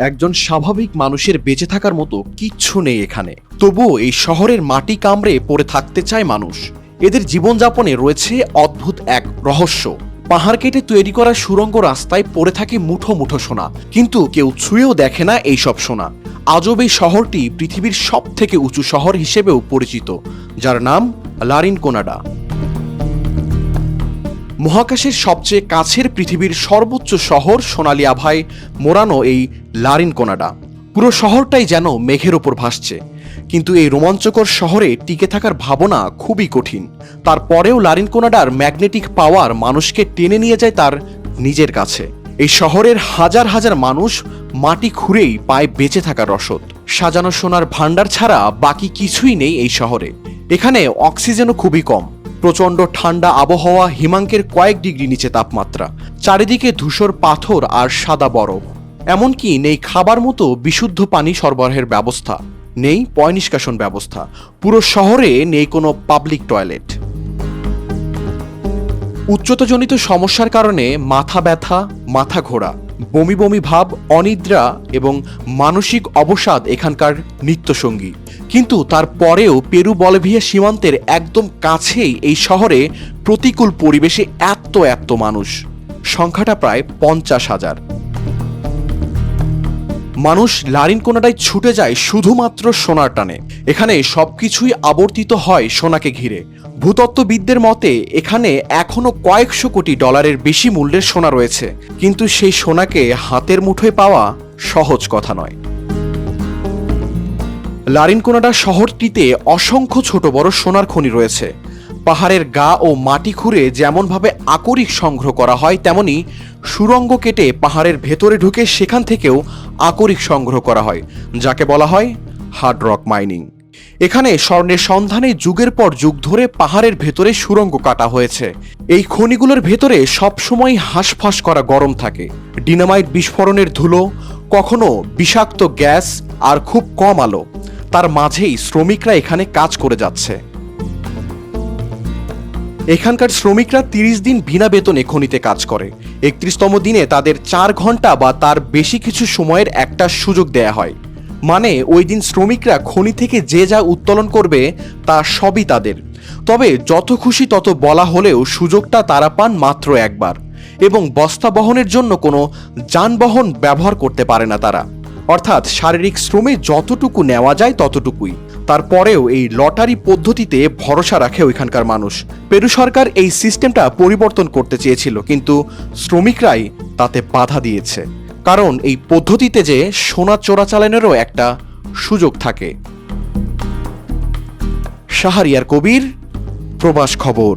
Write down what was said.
একজন স্বাভাবিক মানুষের বেঁচে থাকার মতো কিচ্ছু নেই এখানে। তবুও এই শহরের মাটি কামড়ে পড়ে থাকতে চায় মানুষ। এদের জীবনযাপনে রয়েছে অদ্ভুত এক রহস্য। পাহাড় কেটে তৈরি করা সুড়ঙ্গ রাস্তায় পড়ে থাকে মুঠো মুঠো সোনা, কিন্তু কেউ ছুঁয়েও দেখে না এইসব সোনা। আজব এই শহরটি পৃথিবীর সবথেকে উঁচু শহর হিসেবেও পরিচিত, যার নাম লারিনকোনাডা। মহাকাশের সবচেয়ে কাছের পৃথিবীর সর্বোচ্চ শহর সোনালী আভায় মোড়ানো এই লারিনকোনাডা। পুরো শহরটাই যেন মেঘের ওপর ভাসছে। কিন্তু এই রোমাঞ্চকর শহরে টিকে থাকার ভাবনা খুবই কঠিন। তারপরেও লারিনকোনাডার ম্যাগনেটিক পাওয়ার মানুষকে টেনে নিয়ে যায় তার নিজের কাছে। এই শহরের হাজার হাজার মানুষ মাটি খুঁড়েই পায় বেঁচে থাকার রসদ। সাজানো সোনার ভাণ্ডার ছাড়া বাকি কিছুই নেই এই শহরে। এখানে অক্সিজেনও খুবই কম। প্রচণ্ড ঠান্ডা আবহাওয়া, হিমাঙ্কের কয়েক ডিগ্রি নিচে তাপমাত্রা, চারিদিকে ধূসর পাথর আর সাদা বরফ। এমনকি নেই খাবার মতো বিশুদ্ধ পানি সরবরাহের ব্যবস্থা, নেই পয় নিষ্কাশন ব্যবস্থা। পুরো শহরে নেই কোনো পাবলিক টয়লেট। উচ্চতাজনিত সমস্যার কারণে মাথা ব্যথা, মাথা ঘোরা, বমি বমি ভাব, অনিদ্রা এবং মানসিক অবসাদ এখানকার নিত্যসঙ্গী। কিন্তু তারপরেও পেরু বলিভিয়া সীমান্তের একদম কাছেই এই শহরে প্রতিকূল পরিবেশে এত মানুষ, সংখ্যাটা প্রায় 50,000। মানুষ লারিনকোনাডায় ছুটে যায় শুধুমাত্র সোনার টানে। এখানে সবকিছুই আবর্তিত হয় সোনাকে ঘিরে। ভূতত্ত্ববিদদের মতে এখানে এখনো কয়েকশো কোটি ডলারের বেশি মূল্যের সোনা রয়েছে, কিন্তু সেই সোনাকে হাতের মুঠোয় পাওয়া সহজ কথা নয়। লারিনকোনাডা শহরটিতে অসংখ্য ছোট বড় সোনার খনি রয়েছে। পাহাড়ের গা ও মাটি খুঁড়ে যেমনভাবে আকরিক সংগ্রহ করা হয়, তেমনি সুড়ঙ্গ কেটে পাহাড়ের ভেতরে ঢুকে সেখান থেকেও আকরিক সংগ্রহ করা হয়, যাকে বলা হয় হার্ড রক মাইনিং। এখানে স্বর্ণের সন্ধানে যুগের পর যুগ ধরে পাহাড়ের ভেতরে সুড়ঙ্গ কাটা হয়েছে। এই খনিগুলোর ভেতরে সবসময় হাঁসফাঁস করা গরম থাকে, ডিনামাইট বিস্ফোরণের ধুলো, কখনো বিষাক্ত গ্যাস, আর খুব কম আলো। তার মাঝেই শ্রমিকরা এখানে কাজ করে যাচ্ছে। এখানকার শ্রমিকরা 30 দিন বিনা বেতনে খনিতে কাজ করে। 31তম দিনে তাদের 4 ঘন্টা বা তার বেশি কিছু সময়ের একটা সুযোগ দেয়া হয়। মানে ওই দিন শ্রমিকরা খনি থেকে যে যা উত্তোলন করবে তা সবই তাদের। তবে যত খুশি তত বলা হলেও সুযোগটা তারা পান মাত্র একবার, এবং বস্তা বহনের জন্য কোনো যানবাহন ব্যবহার করতে পারে না তারা। অর্থাৎ শারীরিক শ্রমে যতটুকু নেওয়া যায় ততটুকুই। তারপরেও এই লটারি পদ্ধতিতে ভরসা রাখে ওইখানকার মানুষ। পেরু সরকার এই সিস্টেমটা পরিবর্তন করতে চেয়েছিল, কিন্তু শ্রমিকরাই তাতে বাধা দিয়েছে। কারণ এই পদ্ধতিতে যে সোনা চোরাচালানেরও একটা সুযোগ থাকে। শাহরিয়ার কবির, প্রবাস খবর।